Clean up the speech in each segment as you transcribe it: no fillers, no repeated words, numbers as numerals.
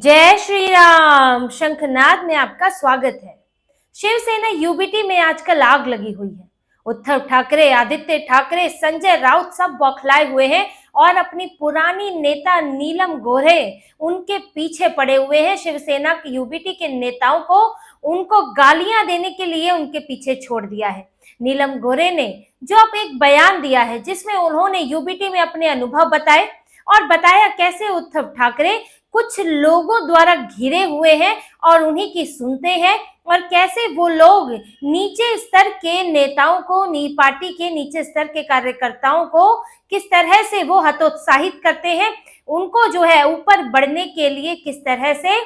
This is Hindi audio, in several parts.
जय श्री राम। शंखनाद में आपका स्वागत है। शिवसेना यूबीटी में आजकल आग लगी हुई है। उद्धव ठाकरे, आदित्य ठाकरे, संजय राउत सब बौखलाए हुए हैं और अपनी पुरानी नेता नीलम गोरे उनके पीछे पड़े हुए हैं। शिवसेना की यूबीटी के नेताओं को उनको गालियां देने के लिए उनके पीछे छोड़ दिया है। नीलम गोरे ने जो अब एक बयान दिया है जिसमें उन्होंने यूबीटी में अपने अनुभव बताए और बताया कैसे उद्धव ठाकरे कुछ लोगों द्वारा घिरे हुए हैं और उन्हीं की सुनते हैं और कैसे वो लोग नीचे स्तर के नेताओं को, पार्टी के नीचे स्तर के कार्यकर्ताओं को किस तरह से वो हतोत्साहित करते हैं, उनको जो है ऊपर बढ़ने के लिए किस तरह से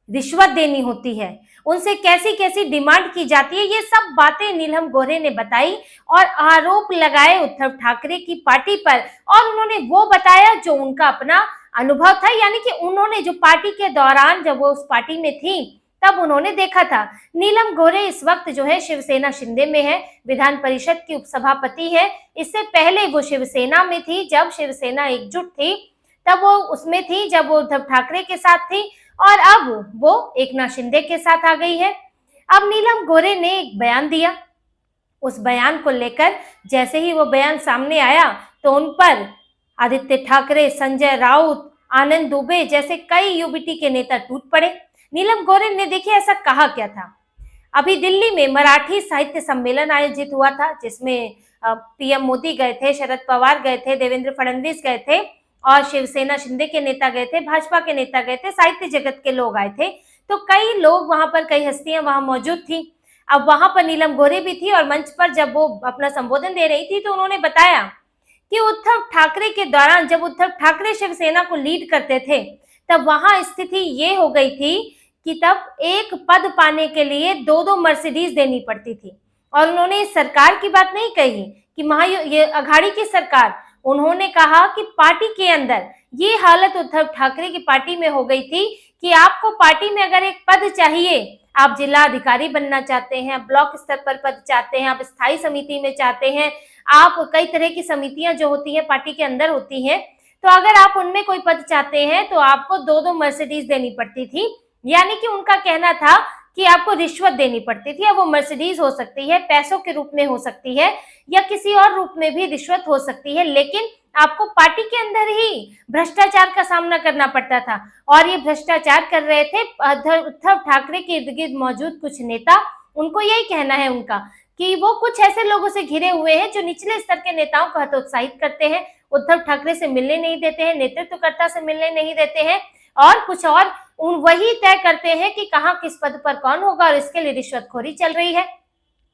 रिश्वत देनी होती है, उनसे कैसी कैसी डिमांड की जाती है। ये सब बातें नीलम गोरे ने बताई और आरोप लगाए उद्धव ठाकरे की पार्टी पर। और उन्होंने वो बताया जो उनका अपना अनुभव था, यानी कि उन्होंने जो पार्टी के दौरान जब वो उस पार्टी में थी तब उन्होंने देखा था। नीलम गोरे इस वक्त जो है शिवसेना शिंदे में है, विधान परिषद की उपसभापति है। इससे पहले वो शिवसेना में थी, जब शिवसेना एकजुट थी तब वो उसमें थी, जब वो उद्धव ठाकरे के साथ थी, और अब वो एकनाथ शिंदे के साथ आ गई है। अब नीलम गोरे ने एक बयान दिया। उस बयान को लेकर जैसे ही वो बयान सामने आया तो उन पर आदित्य ठाकरे, संजय राउत, आनंद दुबे जैसे कई यूबीटी के नेता टूट पड़े। नीलम गोरे ने देखिए ऐसा कहा क्या था। अभी दिल्ली में मराठी साहित्य सम्मेलन आयोजित हुआ था जिसमें पीएम मोदी गए थे, शरद पवार गए थे, देवेंद्र फडणवीस गए थे और शिवसेना शिंदे के नेता गए थे, भाजपा के नेता गए थे, साहित्य जगत के लोग आए थे। तो कई लोग वहां पर, कई हस्तियां वहां मौजूद थी। अब वहां पर नीलम गोरे भी थी और मंच पर जब वो अपना संबोधन दे रही थी तो उन्होंने बताया कि उद्धव ठाकरे के दौरान, जब उद्धव ठाकरे शिवसेना को लीड करते थे, तब वहां स्थिति ये हो गई थी कि तब एक पद पाने के लिए दो दो मर्सिडीज देनी पड़ती थी। और उन्होंने इस सरकार की बात नहीं कही कि ये अघाड़ी की सरकार, उन्होंने कहा कि पार्टी के अंदर ये हालत उद्धव ठाकरे की पार्टी में हो गई थी कि आपको पार्टी में अगर एक पद चाहिए, आप जिला अधिकारी बनना चाहते हैं, ब्लॉक स्तर पर पद चाहते हैं, आप स्थायी समिति में चाहते हैं, आप कई तरह की समितियां जो होती है पार्टी के अंदर होती हैं, तो अगर आप उनमें कोई पद चाहते हैं तो आपको दो दो मर्सिडीज देनी पड़ती थी। यानी कि उनका कहना था कि आपको रिश्वत देनी पड़ती थी। अब वो मर्सिडीज हो सकती है, पैसों के रूप में हो सकती है या किसी और रूप में भी रिश्वत हो सकती है, लेकिन आपको पार्टी के अंदर ही भ्रष्टाचार का सामना करना पड़ता था। और ये भ्रष्टाचार कर रहे थे उद्धव ठाकरे के इर्द गिर्द मौजूद कुछ नेता। उनको यही कहना है उनका कि वो कुछ ऐसे लोगों से घिरे हुए हैं जो निचले स्तर के नेताओं को हतोत्साहित करते हैं, उद्धव ठाकरे से मिलने नहीं देते हैं, नेतृत्वकर्ता से मिलने नहीं देते हैं और कुछ और वही तय करते हैं कि कहाँ किस पद पर कौन होगा, और इसके लिए रिश्वतखोरी चल रही है।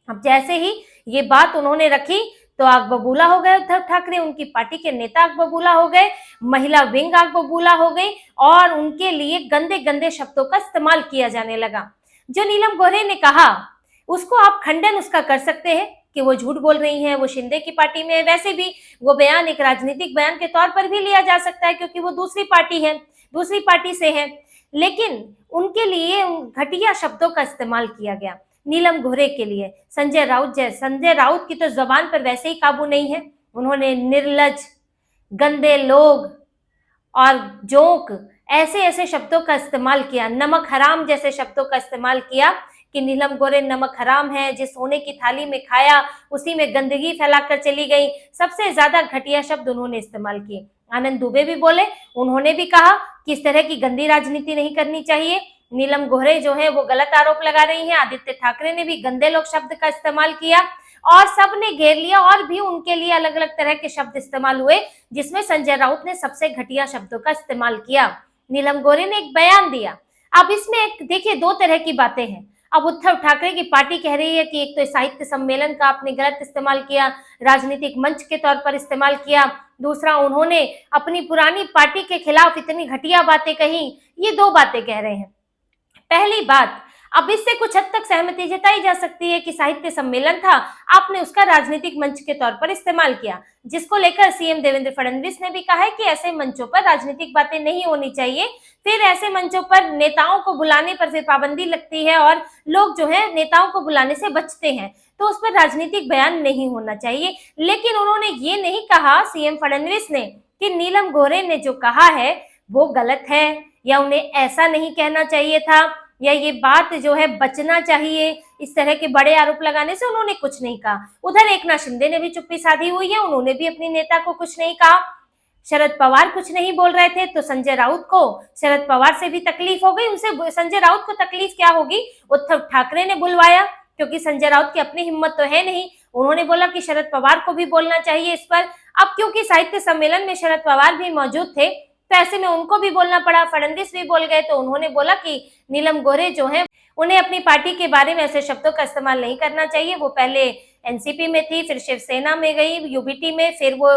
अब जैसे ही ये बात उन्होंने रखी तो आग बबूला हो गए उद्धव ठाकरे, उनकी पार्टी के नेता आग बबूला हो गए, महिला विंग आग बबूला हो गई और उनके लिए गंदे गंदे शब्दों का इस्तेमाल किया जाने लगा। जो नीलम गोरे ने कहा उसको आप खंडन उसका कर सकते हैं कि वो झूठ बोल रही हैं, वो शिंदे की पार्टी में है। वैसे भी वो बयान एक राजनीतिक बयान के तौर पर भी लिया जा सकता है क्योंकि वो दूसरी पार्टी है, दूसरी पार्टी से है, लेकिन उनके लिए घटिया शब्दों का इस्तेमाल किया गया नीलम गोरे के लिए। संजय राउत की तो जबान पर वैसे ही काबू नहीं है। उन्होंने निर्लज, गंदे लोग और जोक ऐसे ऐसे शब्दों का इस्तेमाल किया, नमक हराम जैसे शब्दों का इस्तेमाल किया कि नीलम गोरे नमक हराम है, जिस सोने की थाली में खाया उसी में गंदगी फैलाकर चली गई। सबसे ज्यादा घटिया शब्द उन्होंने इस्तेमाल किए। आनंद दुबे भी बोले, उन्होंने भी कहा कि इस तरह की गंदी राजनीति नहीं करनी चाहिए। नीलम गोरे जो है वो गलत आरोप लगा रही हैं। आदित्य ठाकरे ने भी गंदे लोग शब्द का इस्तेमाल किया और सबने घेर लिया और भी उनके लिए अलग अलग तरह के शब्द इस्तेमाल हुए, जिसमें संजय राउत ने सबसे घटिया शब्दों का इस्तेमाल किया। नीलम गोरे ने एक बयान दिया। अब इसमें एक देखिए दो तरह की बातें हैं। अब उद्धव ठाकरे की पार्टी कह रही है कि एक तो साहित्य सम्मेलन का आपने गलत इस्तेमाल किया, राजनीतिक मंच के तौर पर इस्तेमाल किया, दूसरा उन्होंने अपनी पुरानी पार्टी के खिलाफ इतनी घटिया बातें कही। ये दो बातें कह रहे हैं। पहली बात, अब इससे कुछ हद तक सहमति जताई जा सकती है कि साहित्य सम्मेलन था, आपने उसका राजनीतिक मंच के तौर पर इस्तेमाल किया, जिसको लेकर सीएम देवेंद्र फडणवीस ने भी कहा है कि ऐसे मंचों पर राजनीतिक बातें नहीं होनी चाहिए। फिर ऐसे मंचों पर नेताओं को बुलाने पर फिर पाबंदी लगती है और लोग जो है नेताओं को बुलाने से बचते हैं, तो उस पर राजनीतिक बयान नहीं होना चाहिए। लेकिन उन्होंने ये नहीं कहा सीएम फडणवीस ने कि नीलम गोरे ने जो कहा है वो गलत है या उन्हें ऐसा नहीं कहना चाहिए था, या ये बात जो है बचना चाहिए इस तरह के बड़े आरोप लगाने से, उन्होंने कुछ नहीं कहा। उधर एकनाथ शिंदे ने भी चुप्पी साधी हुई है, उन्होंने भी अपनी नेता को कुछ नहीं कहा। शरद पवार कुछ नहीं बोल रहे थे तो संजय राउत को शरद पवार से भी तकलीफ हो गई। उनसे संजय राउत को तकलीफ क्या होगी, उद्धव ठाकरे ने बुलवाया, क्योंकि संजय राउत की अपनी हिम्मत तो है नहीं। उन्होंने बोला कि शरद पवार को भी बोलना चाहिए इस पर। अब क्योंकि साहित्य सम्मेलन में शरद पवार भी मौजूद थे तो ऐसे में उनको भी बोलना पड़ा। फडणवीस भी बोल गए तो उन्होंने बोला कि नीलम गोरे जो है उन्हें अपनी पार्टी के बारे में ऐसे शब्दों का इस्तेमाल नहीं करना चाहिए। वो पहले एनसीपी में थी, फिर शिवसेना में गई, यूबीटी में, फिर वो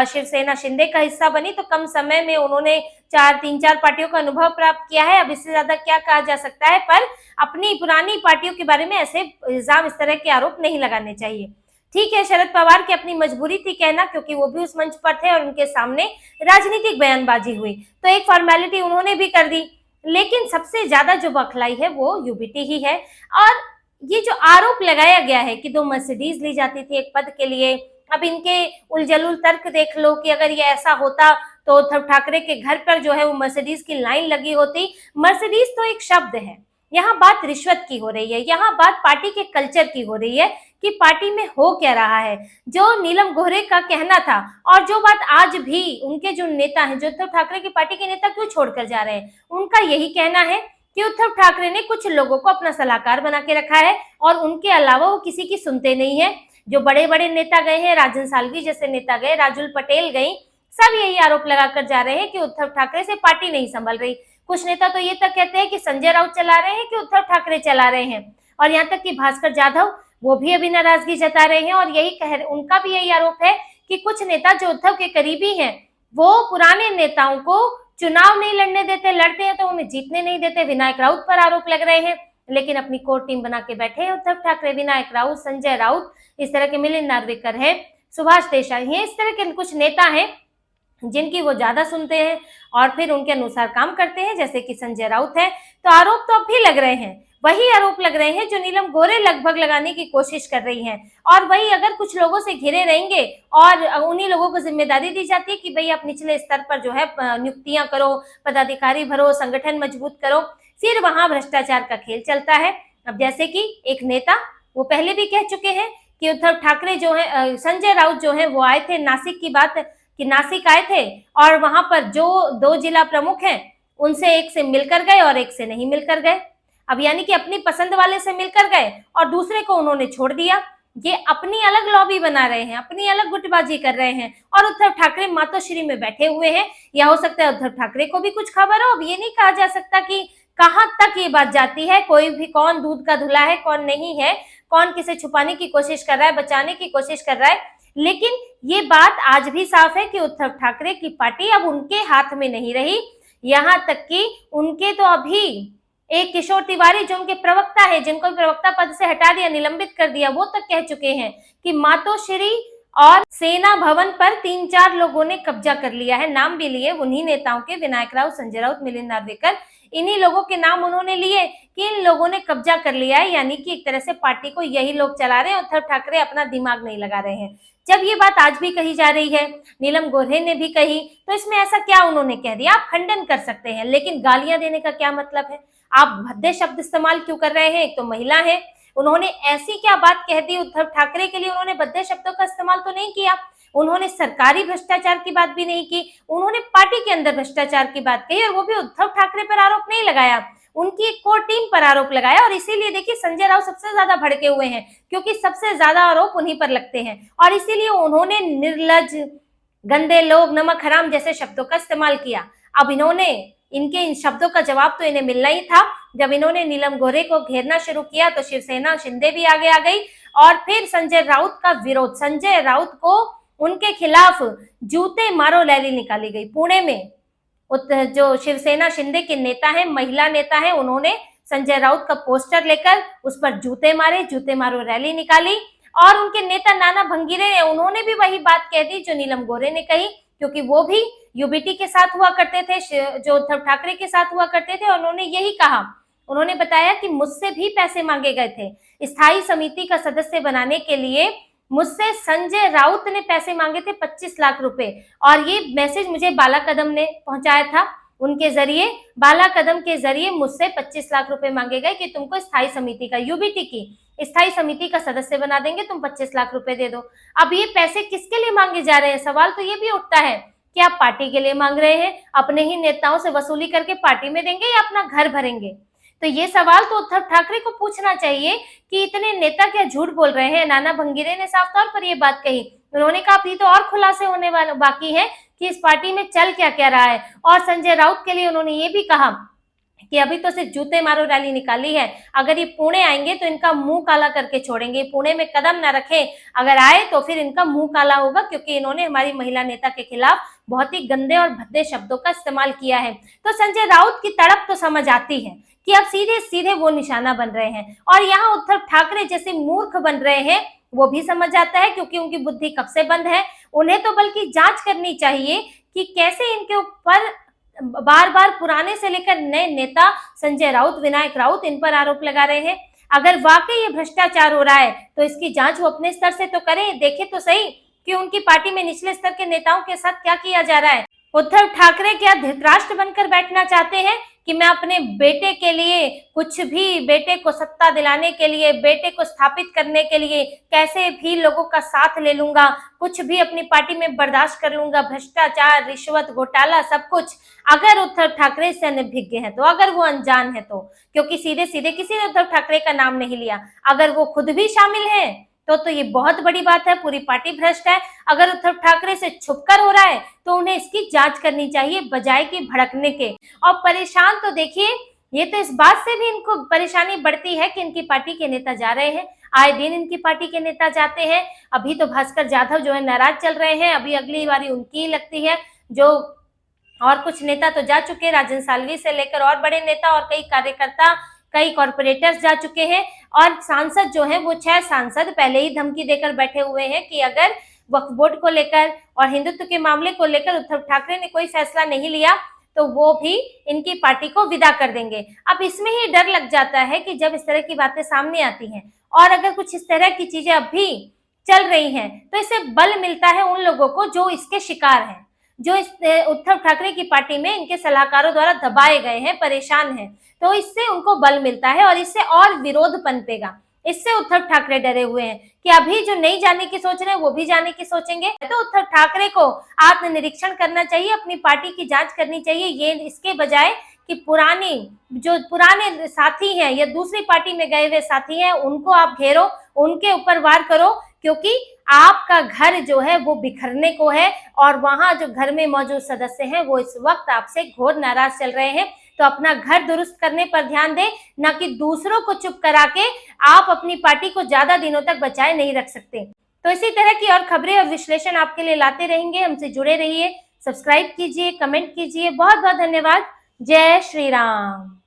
शिवसेना शिंदे का हिस्सा बनी। तो कम समय में उन्होंने तीन चार पार्टियों का अनुभव प्राप्त किया है। अब इससे ज्यादा क्या कहा जा सकता है, पर अपनी पुरानी पार्टियों के बारे में ऐसे इल्जाम, इस तरह के आरोप नहीं लगाने चाहिए। ठीक है, शरद पवार की अपनी मजबूरी थी कहना, क्योंकि वो भी उस मंच पर थे और उनके सामने राजनीतिक बयानबाजी हुई तो एक फॉर्मेलिटी उन्होंने भी कर दी। लेकिन सबसे ज्यादा जो बखलाई है वो यूबीटी ही है। और ये जो आरोप लगाया गया है कि 2 मर्सिडीज ली जाती थी एक पद के लिए, अब इनके उलझुल तर्क देख लो कि अगर ये ऐसा होता तो उद्धव ठाकरे के घर पर जो है वो मर्सिडीज की लाइन लगी होती। मर्सिडीज तो एक शब्द है, यहाँ बात रिश्वत की हो रही है, यहाँ बात पार्टी के कल्चर की हो रही है कि पार्टी में हो क्या रहा है। जो नीलम गोरे का कहना था और जो बात आज भी उनके जो नेता हैं, जो उद्धव ठाकरे की पार्टी के नेता क्यों छोड़कर जा रहे हैं, उनका यही कहना है कि उद्धव ठाकरे ने कुछ लोगों को अपना सलाहकार बना के रखा है और उनके अलावा वो किसी की सुनते नहीं है। जो बड़े बड़े नेता गए हैं, राजन सालवी जैसे नेता गए, राजुल पटेल गई, सब यही आरोप लगाकर जा रहे हैं कि उद्धव ठाकरे से पार्टी नहीं संभल रही। कुछ नेता तो ये तक कहते हैं कि संजय राउत चला रहे हैं कि उद्धव ठाकरे चला रहे हैं, और यहाँ तक कि भास्कर जाधव वो भी अभी नाराजगी जता रहे हैं और यही उनका भी यही आरोप है कि कुछ नेता जो उद्धव के करीबी हैं वो पुराने नेताओं को चुनाव नहीं लड़ने देते, लड़ते हैं तो उन्हें जीतने नहीं देते। विनायक राउत पर आरोप लग रहे हैं, लेकिन अपनी कोर टीम बना के बैठे हैं उद्धव ठाकरे। विनायक राउत, संजय राउत, इस तरह के मिलिंद नार्वेकर है, सुभाष देसाई है, इस तरह के कुछ नेता हैं जिनकी वो ज्यादा सुनते हैं और फिर उनके अनुसार काम करते हैं, जैसे कि संजय राउत है। तो आरोप तो अब भी लग रहे हैं, वही आरोप लग रहे हैं जो नीलम गोरे लगभग लगाने की कोशिश कर रही हैं। और वही अगर कुछ लोगों से घिरे रहेंगे और उन्हीं लोगों को जिम्मेदारी दी जाती है कि भाई आप निचले स्तर पर जो है नियुक्तियां करो, पदाधिकारी भरो, संगठन मजबूत करो, फिर वहां भ्रष्टाचार का खेल चलता है। अब जैसे कि एक नेता वो पहले भी कह चुके हैं कि उद्धव ठाकरे जो है, संजय राउत जो है वो आए थे, नासिक की बात कि नासिक आए थे और वहां पर जो 2 जिला प्रमुख हैं उनसे एक से मिलकर गए और एक से नहीं मिलकर गए। अब यानी कि अपनी पसंद वाले से मिलकर गए और दूसरे को उन्होंने छोड़ दिया। ये अपनी अलग लॉबी बना रहे हैं, अपनी अलग गुटबाजी कर रहे हैं और उद्धव ठाकरे मातोश्री में बैठे हुए हैं। या हो सकता है उद्धव ठाकरे को भी कुछ खबर हो। अब ये नहीं कहा जा सकता कि कहां तक ये बात जाती है, कोई भी कौन दूध का धुला है कौन नहीं है, कौन किसे छुपाने की कोशिश कर रहा है, बचाने की कोशिश कर रहा है। लेकिन ये बात आज भी साफ है कि उद्धव ठाकरे की पार्टी अब उनके हाथ में नहीं रही। यहाँ तक कि उनके तो अभी एक किशोर तिवारी जो उनके प्रवक्ता है, जिनको प्रवक्ता पद से हटा दिया, निलंबित कर दिया, वो तक कह चुके हैं कि मातोश्री और सेना भवन पर 3-4 लोगों ने कब्जा कर लिया है। नाम भी लिए उन्हीं नेताओं के, विनायक राउत, संजय राउत, मिलिंद नार्वेकर, इन्हीं लोगों के नाम उन्होंने लिए कि इन लोगों ने कब्जा कर लिया है। यानी कि एक तरह से पार्टी को यही लोग चला रहे हैं, उद्धव ठाकरे अपना दिमाग नहीं लगा रहे हैं। जब ये बात आज भी कही जा रही है, नीलम गोरे ने भी कही, तो इसमें ऐसा क्या उन्होंने कह दिया? आप खंडन कर सकते हैं, लेकिन गालियां देने का क्या मतलब है? आप भद्दे शब्द इस्तेमाल क्यों कर रहे हैं? एक तो महिला है, उन्होंने ऐसी क्या बात कह दी उद्धव ठाकरे के लिए? उन्होंने भद्दे शब्दों का इस्तेमाल तो नहीं किया, उन्होंने सरकारी भ्रष्टाचार की बात भी नहीं की, उन्होंने पार्टी के अंदर भ्रष्टाचार की बात कही और वो भी उद्धव ठाकरे पर आरोप नहीं लगाया, उनकी एक कोर टीम पर आरोप लगाया। और इसीलिए देखिए संजय राउत सबसे ज्यादा भड़के हुए हैं, क्योंकि सबसे ज्यादा आरोप उन्हीं पर लगते हैं और इसीलिए उन्होंने निर्लज, गंदे लोग, नमक हराम जैसे शब्दों का इस्तेमाल किया। अब इनके इन शब्दों का जवाब तो इन्हें मिलना ही था। जब इन्होंने नीलम गोरे को घेरना शुरू किया तो शिवसेना शिंदे भी आगे आ गई और फिर संजय राउत का विरोध, संजय राउत को उनके खिलाफ जूते मारो रैली निकाली गई पुणे में। जो शिवसेना शिंदे के नेता हैं, महिला नेता हैं, उन्होंने संजय राउत का पोस्टर लेकर उस पर जूते मारे, जूते मारो रैली निकाली। और उनके नेता नाना भंगीरे ने, उन्होंने भी वही बात कह दी जो नीलम गोरे ने कही, क्योंकि वो भी यूबीटी के साथ हुआ करते थे, जो उद्धव ठाकरे के साथ हुआ करते थे। और उन्होंने यही कहा, उन्होंने बताया कि मुझसे भी पैसे मांगे गए थे स्थायी समिति का सदस्य बनाने के लिए, मुझसे संजय राउत ने पैसे मांगे थे 25 लाख रुपए। और ये मैसेज मुझे बाला कदम ने पहुंचाया था। उनके जरिए, बाला कदम के जरिए मुझसे 25 लाख रुपए मांगे गए कि तुमको स्थायी समिति का, यूबीटी की स्थायी समिति का सदस्य बना देंगे, तुम 25 लाख रुपए दे दो। अब ये पैसे किसके लिए मांगे जा रहे हैं? सवाल तो ये भी उठता है कि आप पार्टी के लिए मांग रहे हैं, अपने ही नेताओं से वसूली करके पार्टी में देंगे या अपना घर भरेंगे? तो ये सवाल तो उद्धव ठाकरे को पूछना चाहिए कि इतने नेता क्या झूठ बोल रहे हैं। नाना भंगीरे ने साफ तौर पर ये बात कही। उन्होंने कहा अभी तो और खुलासे होने वाले बाकी है कि इस पार्टी में चल क्या क्या रहा है। और संजय राउत के लिए उन्होंने ये भी कहा कि अभी तो सिर्फ जूते मारो रैली निकाली है, अगर ये पुणे आएंगे तो इनका मुंह काला करके छोड़ेंगे, पुणे में कदम ना रखें, अगर आए तो फिर इनका मुंह काला होगा, क्योंकि इन्होंने हमारी महिला नेता के खिलाफ बहुत ही गंदे और भद्दे शब्दों का इस्तेमाल किया है। तो संजय राउत की तड़प तो समझ आती है कि अब सीधे सीधे वो निशाना बन रहे हैं, और यहाँ उद्धव ठाकरे जैसे मूर्ख बन रहे हैं वो भी समझ आता है, क्योंकि उनकी बुद्धि कब से बंद है। उन्हें तो बल्कि जांच करनी चाहिए कि कैसे इनके ऊपर बार बार पुराने से लेकर नए नेता संजय राउत, विनायक राउत इन पर आरोप लगा रहे हैं। अगर वाकई ये भ्रष्टाचार हो रहा है तो इसकी जांच वो अपने स्तर से तो करें, देखे तो सही कि उनकी पार्टी में निचले स्तर के नेताओं के साथ क्या किया जा रहा है। उद्धव ठाकरे क्या धृतराष्ट्र बनकर बैठना चाहते हैं कि मैं अपने बेटे के लिए कुछ भी, बेटे को सत्ता दिलाने के लिए, बेटे को स्थापित करने के लिए कैसे भी लोगों का साथ ले लूंगा, कुछ भी अपनी पार्टी में बर्दाश्त कर लूंगा, भ्रष्टाचार, रिश्वत, घोटाला, सब कुछ। अगर उद्धव ठाकरे इससे अनभिज्ञ है तो, अगर वो अनजान है तो, क्योंकि सीधे सीधे किसी ने उद्धव ठाकरे का नाम नहीं लिया, अगर वो खुद भी शामिल है तो ये बहुत बड़ी बात है, पूरी पार्टी भ्रष्ट है। अगर उद्धव ठाकरे से छुपकर हो रहा है तो उन्हें इसकी जांच करनी चाहिए बजाय कि भड़कने के। और परेशान तो देखिए, ये तो इस बात से भी इनको परेशानी बढ़ती है कि इनकी पार्टी के नेता जा रहे हैं, आए दिन इनकी पार्टी के नेता जाते हैं। अभी तो भास्कर जाधव जो है नाराज चल रहे हैं, अभी अगली बारी उनकी ही लगती है, जो और कुछ नेता तो जा चुके, राजन सालवी से लेकर और बड़े नेता और कई कार्यकर्ता, कई कॉर्पोरेटर्स जा चुके हैं। और सांसद जो है वो 6 सांसद पहले ही धमकी देकर बैठे हुए हैं कि अगर वक्फ बोर्ड को लेकर और हिंदुत्व के मामले को लेकर उद्धव ठाकरे ने कोई फैसला नहीं लिया तो वो भी इनकी पार्टी को विदा कर देंगे। अब इसमें ही डर लग जाता है कि जब इस तरह की बातें सामने आती हैं और अगर कुछ इस तरह की चीजें अब भी चल रही हैं तो इससे बल मिलता है उन लोगों को जो इसके शिकार हैं, जो इस उद्धव ठाकरे की पार्टी में इनके सलाहकारों द्वारा दबाए गए हैं, परेशान हैं, तो इससे उनको बल मिलता है और इससे और विरोध पनपेगा। इससे उद्धव ठाकरे डरे हुए हैं कि अभी जो नहीं जाने की सोच रहे हैं वो भी जाने की सोचेंगे। तो उद्धव ठाकरे को आत्मनिरीक्षण करना चाहिए, अपनी पार्टी की जांच करनी चाहिए, ये इसके बजाय कि पुराने साथी हैं या दूसरी पार्टी में गए हुए साथी हैं उनको आप घेरो, उनके ऊपर वार करो, क्योंकि आपका घर जो है वो बिखरने को है और वहां जो घर में मौजूद सदस्य हैं वो इस वक्त आपसे घोर नाराज चल रहे हैं। तो अपना घर दुरुस्त करने पर ध्यान दें, न कि दूसरों को चुप करा के आप अपनी पार्टी को ज्यादा दिनों तक बचाए नहीं रख सकते। तो इसी तरह की और खबरें और विश्लेषण आपके लिए लाते रहेंगे, हमसे जुड़े रहिए, सब्सक्राइब कीजिए, कमेंट कीजिए। बहुत बहुत धन्यवाद। जय श्री राम।